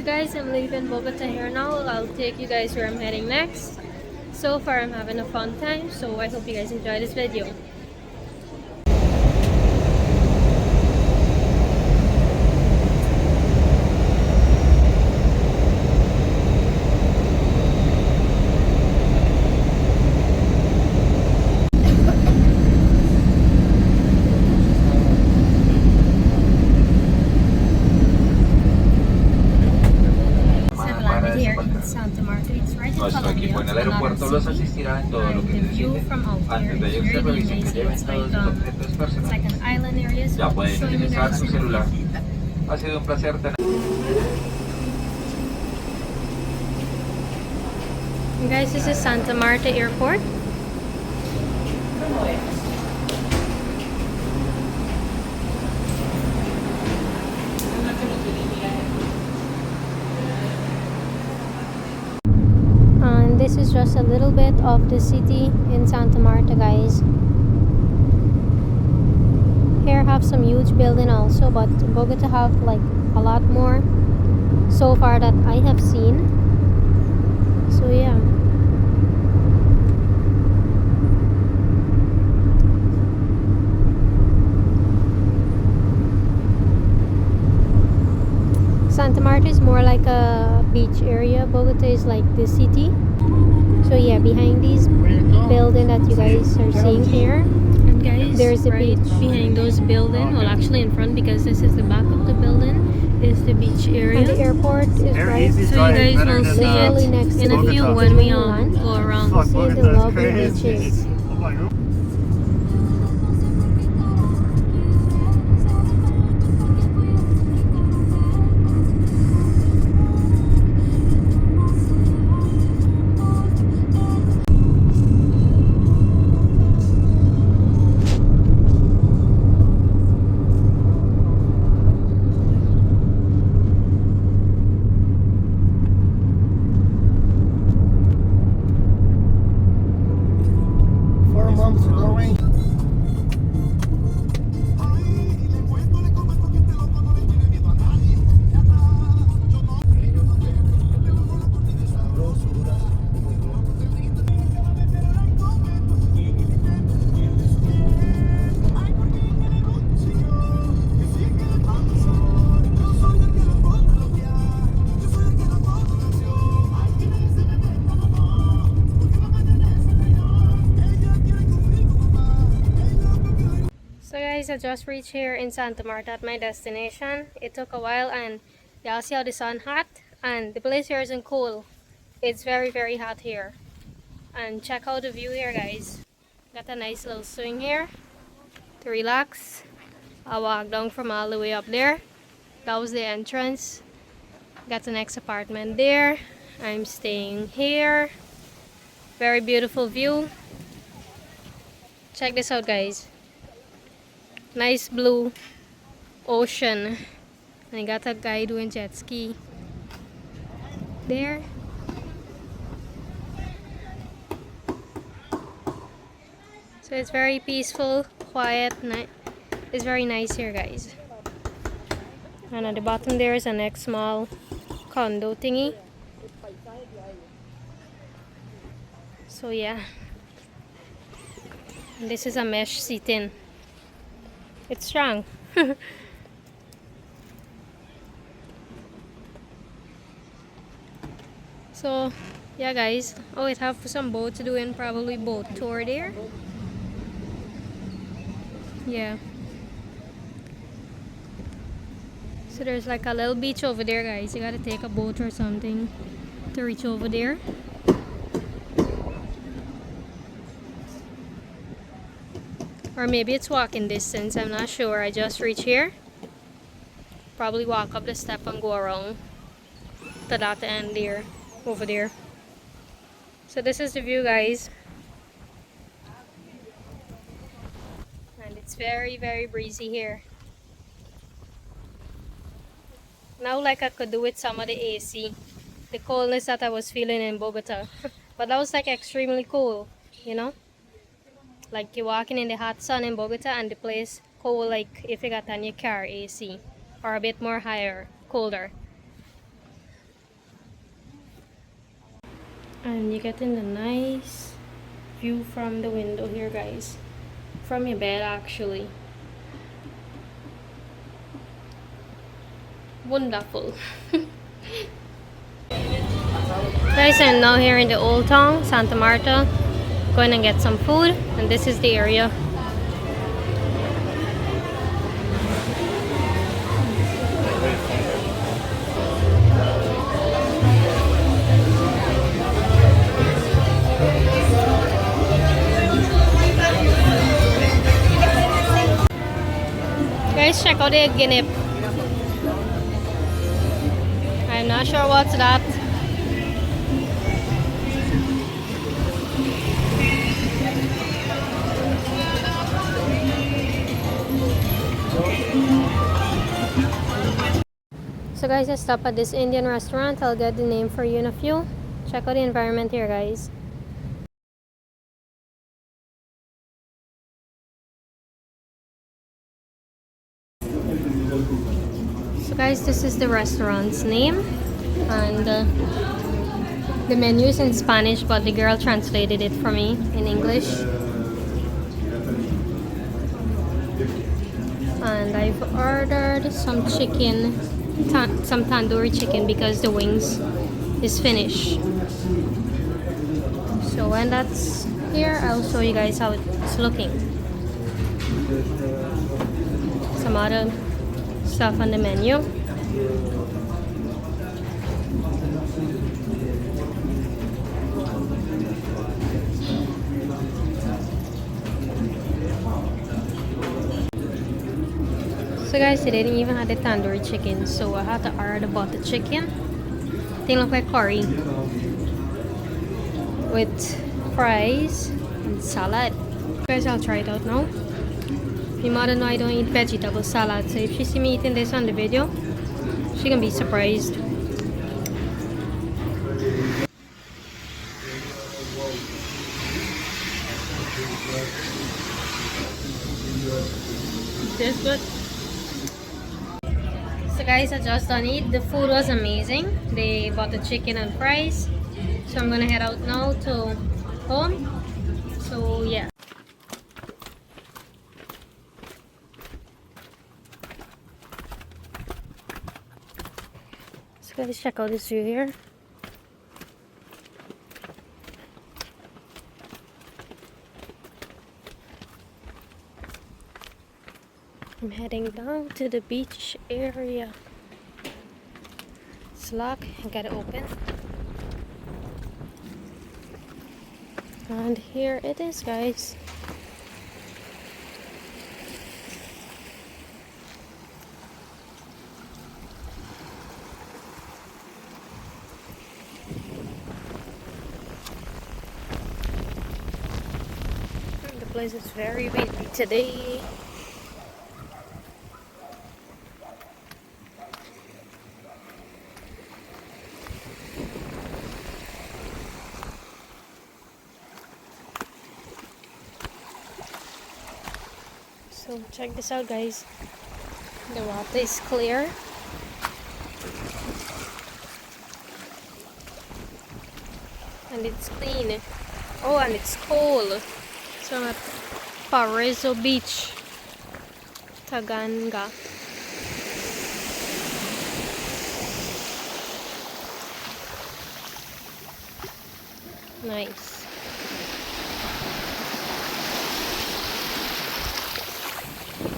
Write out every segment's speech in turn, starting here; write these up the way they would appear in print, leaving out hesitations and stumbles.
So guys, I'm leaving Bogota here now. I'll take you guys where I'm heading next. So far I'm having a fun time, so I hope you guys enjoy this video. Nuestro equipo en el aeropuerto los asistirá en todo lo que necesiten. Antes de irse, revisen que lleven todos sus objetos personales. Ya pueden utilizar su celular. Ha sido un placer tener... Guys, this is Santa Marta Airport. And this is just a little bit of the city in Santa Marta, guys. Here have some huge building also, but Bogota have like a lot more so far that I have seen. So yeah. Santa Marta is more like a beach area. Bogota is like the city. So yeah, behind these building that you guys are seeing here, and guys, there's the beach behind those building. Well, actually in front, because this is the back of the building, is the beach area. And the airport is right. So you guys will see it next in a few when we go around. See the lovely beaches. I just reached here in Santa Marta at my destination. It took a while, and y'all see how the sun hot, and the place here isn't cool. It's very hot here. And check out the view here, guys. Got a nice little swing here to relax. I walked down from all the way up there. That was the entrance. Got the next apartment there. I'm staying here. Very beautiful view. Check this out, guys. Nice blue ocean, and I got a guy doing jet ski there. So it's very peaceful, quiet, it's very nice here, guys. And at the bottom there is a next small condo thingy. So yeah, and this is a mesh seating. It's strong. So yeah, guys. Oh, it have some boats doing probably boat tour there. Yeah. So there's like a little beach over there, guys. You gotta take a boat or something to reach over there. Or maybe it's walking distance, I'm not sure. I just reached here. Probably walk up the step and go around to that end there, over there. So this is the view, guys. And it's very breezy here. Now like I could do with some of the AC. The coldness that I was feeling in Bogota. But that was like extremely cool, you know? Like you're walking in the hot sun in Bogota and the place cold, like if you got on your car AC, or a bit more higher, colder. And you're getting the nice view from the window here, guys. From your bed, actually. Wonderful. Guys, I'm now here in the old town, Santa Marta. Going to get some food, and this is the area. Guys, check out the guinea. I'm not sure what's that. So guys, I stopped at this Indian restaurant. I'll get the name for you in a few. Check out the environment here, guys. So guys, this is the restaurant's name, and the menu is in Spanish, but the girl translated it for me in English. And I've ordered some chicken, some tandoori chicken, because the wings is finished. So when that's here, I'll show you guys how it's looking. Some other stuff on the menu. So guys, they didn't even have the tandoori chicken, so I had to order the butter chicken. They look like curry with fries and salad. Guys, I'll try it out now. My mother know I don't eat vegetable salad, so if she see me eating this on the video, she can be surprised. Tastes good. So guys, I just done eat. The food was amazing. They bought the chicken and fries. So I'm gonna head out now to home. So yeah. So guys, check out this view here. I'm heading down to the beach area. It's locked. I gotta open. And here it is, guys. The place is very busy today. So check this out, guys. The water is clear. And it's clean. Oh, and it's cold. So I'm at Paraiso Beach, Taganga. Nice.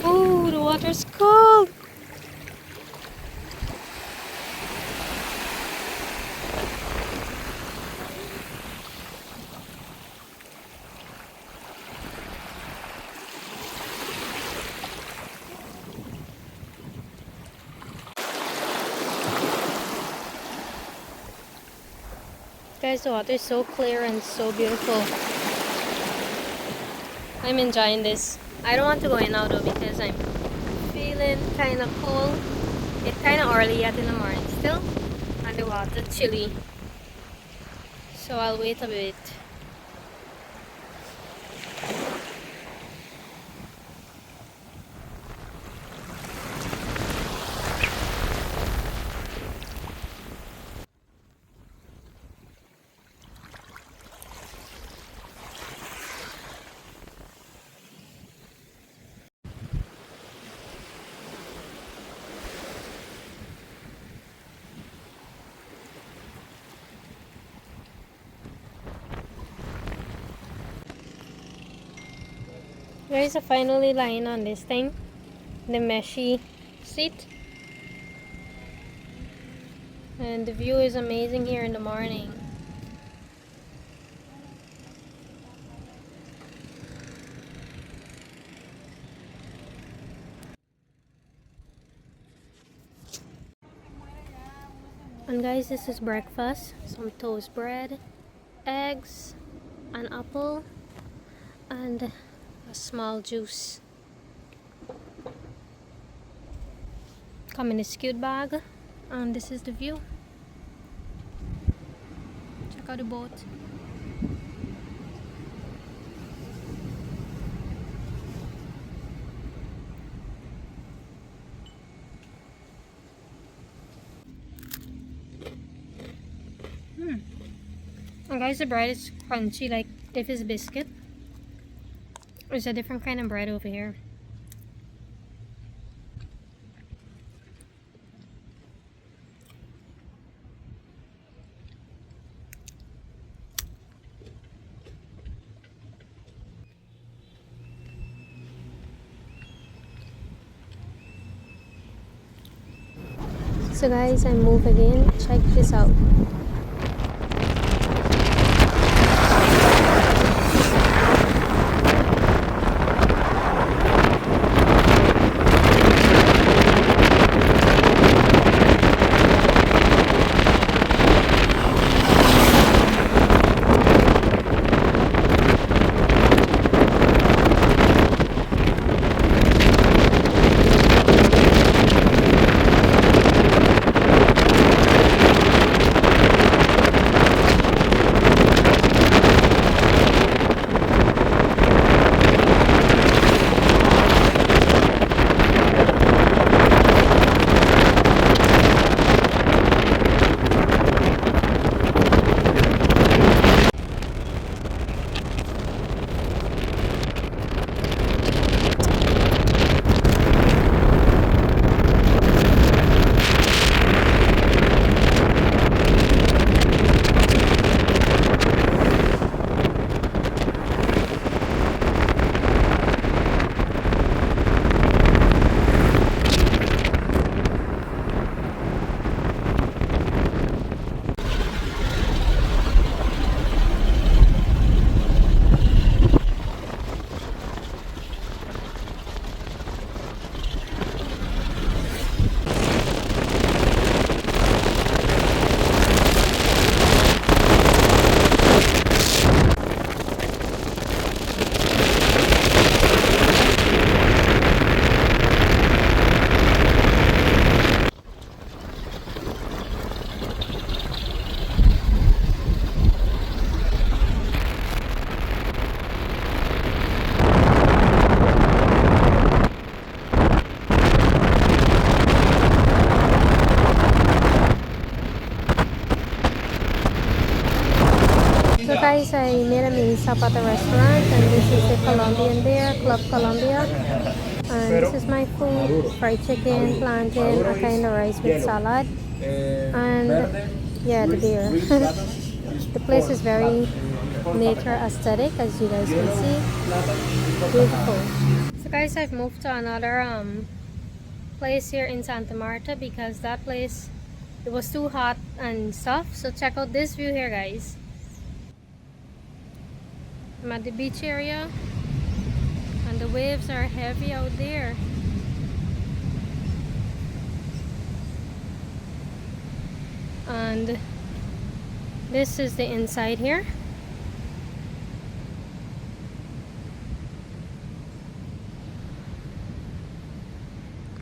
Oh, the water's cold. Guys, the water is so clear and so beautiful. I'm enjoying this. I don't want to go in now though because I'm feeling kind of cold. It's kind of early yet in the morning still, and the water chilly. So I'll wait a bit. Guys, are finally lying on this thing, the meshy seat, and the view is amazing here in the morning. And guys, this is breakfast. Some toast bread, eggs, an apple, and a small juice. Come in a skewed bag, and this is the view. Check out the boat. And guys, the bread is crunchy like if it's biscuit. There's a different kind of bread over here. So guys, I move again. Check this out. So guys, I made a mini stop at the restaurant, and this is the Colombian there, Club Colombia. And this is my food: fried chicken, plantain, a kind of rice with salad, and yeah, the beer. The place is very nature aesthetic, as you guys can see. Beautiful. So guys, I've moved to another place here in Santa Marta because that place, it was too hot and stuff. So check out this view here, guys. I'm at the beach area, and the waves are heavy out there. And this is the inside here.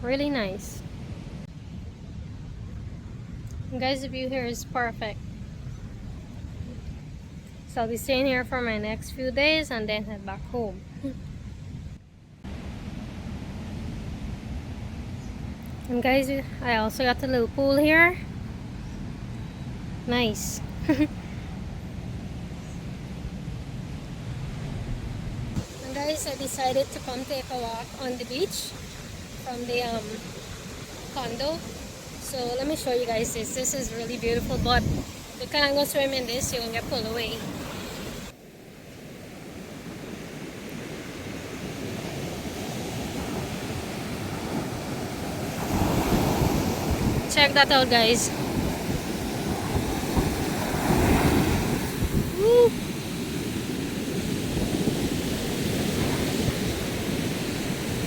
Really nice. And guys, the view here is perfect. So I'll be staying here for my next few days and then head back home. And guys, I also got a little pool here. Nice. And guys, I decided to come take a walk on the beach from the condo. So let me show you guys this. This is really beautiful, but you can't go swim in this, you're gonna get pulled away. Check that out, guys. Woo.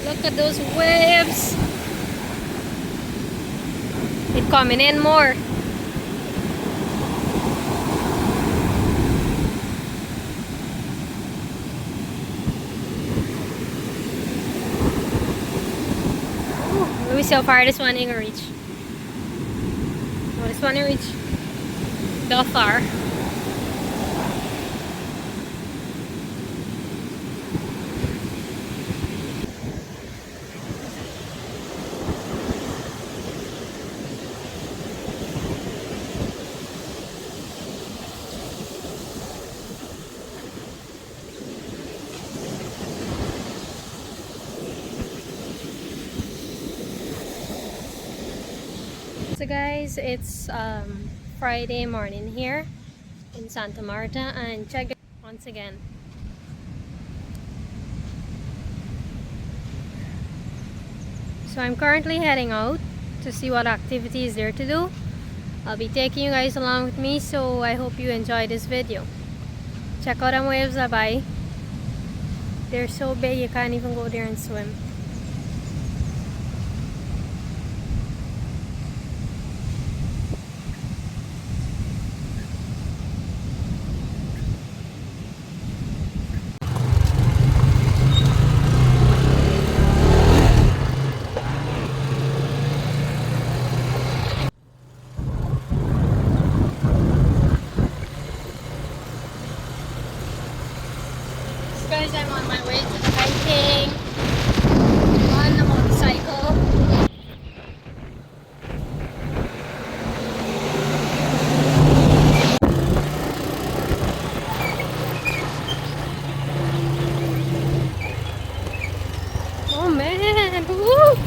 Look at those waves. It's coming in more. Let me see how far this one can reach. Oh, this one can reach that far. So guys, it's Friday morning here in Santa Marta, and check it once again. So I'm currently heading out to see what activities there to do. I'll be taking you guys along with me, so I hope you enjoy this video. Check out them waves by. They're so big you can't even go there and swim. Guys, I'm on my way to the hiking on the motorcycle. Oh man! Woo!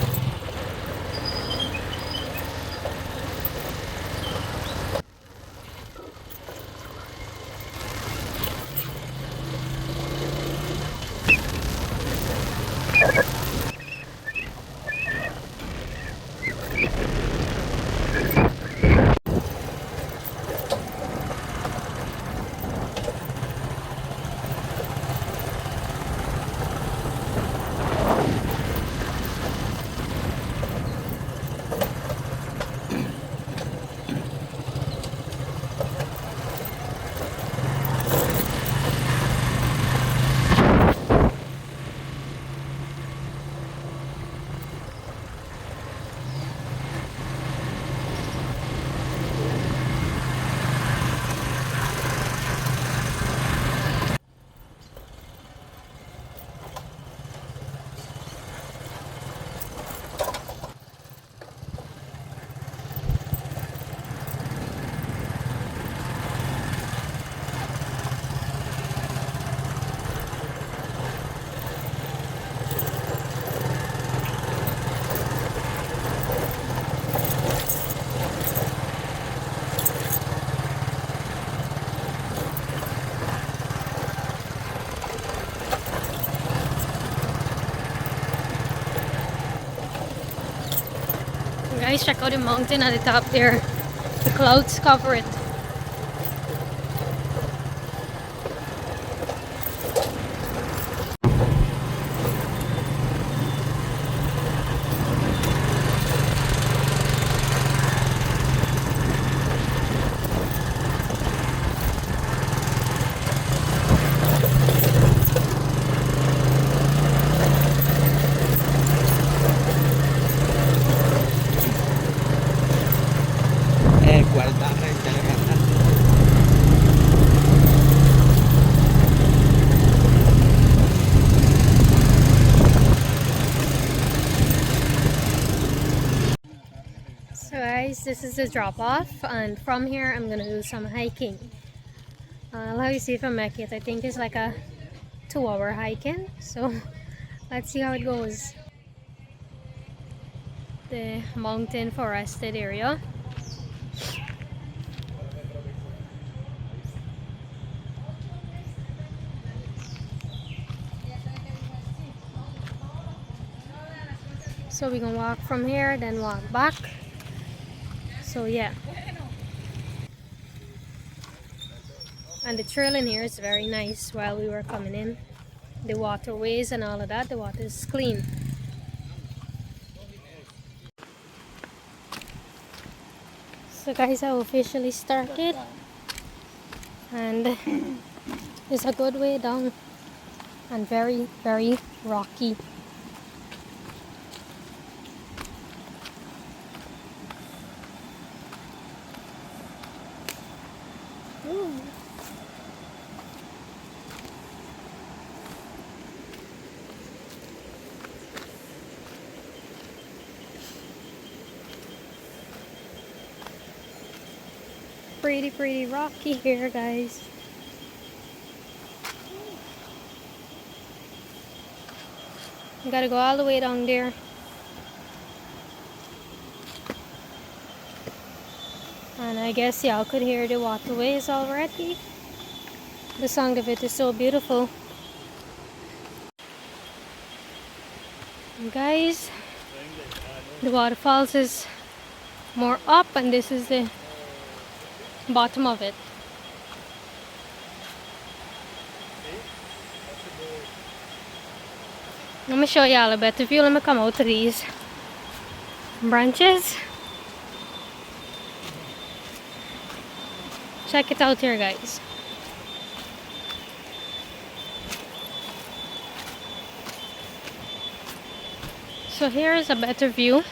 Guys, check out the mountain at the top there. The clouds cover it. So guys, this is the drop off, and from here I'm gonna do some hiking. I'll have you see if I make it. I think it's like a 2-hour hiking, so let's see how it goes. The mountain forested area. So we can walk from here, then walk back. So yeah. And the trail in here is very nice while we were coming in. The waterways and all of that, the water is clean. So guys, I officially started. And it's a good way down. And very, very rocky. Ooh. Pretty rocky here, guys. You gotta go all the way down there. And I guess y'all could hear the waterways already. The sound of it is so beautiful. And guys, the waterfalls is more up and this is the bottom of it. Let me show y'all a better view. Let me come out to these branches. Check it out here, guys. So here is a better view.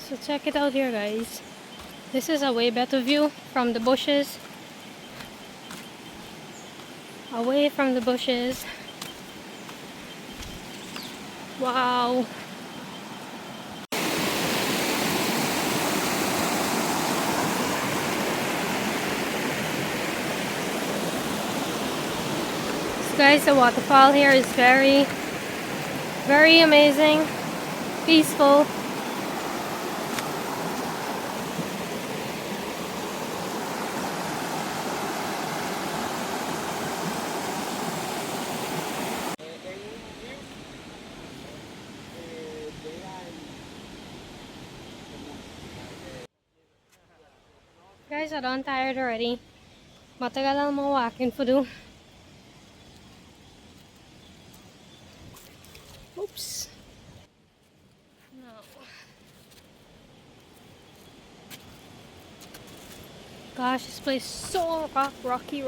So check it out here, guys. This is a way better view from the bushes. Away from the bushes. Wow. So guys, the waterfall here is very amazing, peaceful. Guys, I'm done tired already. Matagal lang mo walking for do. Oops. No. Gosh, this place is so rocky.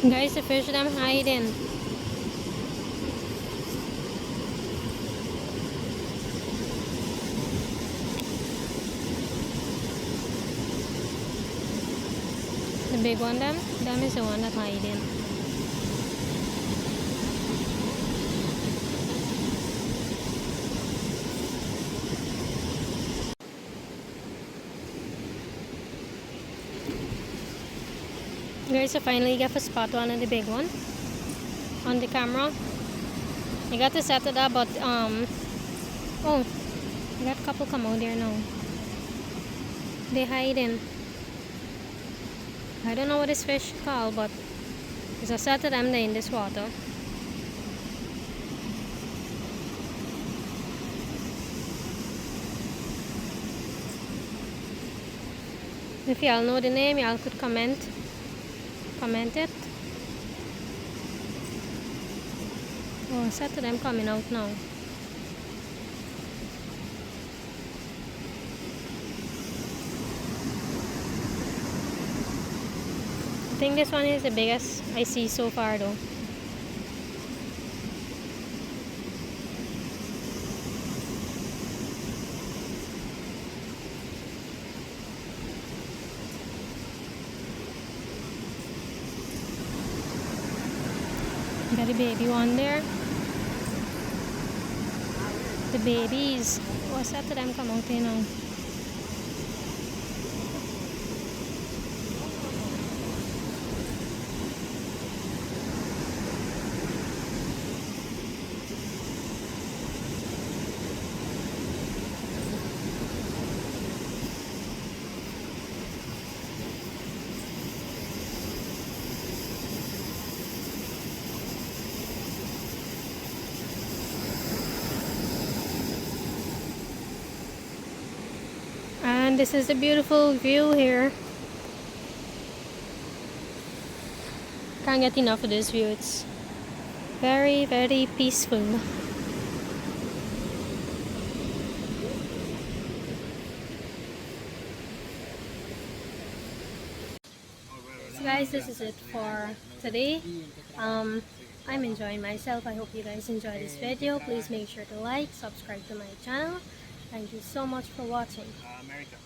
Guys, the fish them hiding. The big one them is the one that hiding. Guys, I finally got to spot one of the big one on the camera. I got to set it up, but oh, I got a couple come out there now. They hiding. I don't know what this fish called, but it's a set of them there in this water. If y'all know the name, y'all could comment it. Oh, a set of them coming out now. think this one is the biggest I see so far though. Got a baby one there. The babies. What's up to them come out here now? And this is the beautiful view here. Can't get enough of this view. It's very, very peaceful. So guys, this is it for today. I'm enjoying myself. I hope you guys enjoy this video. Please make sure to like, subscribe to my channel. Thank you so much for watching. America.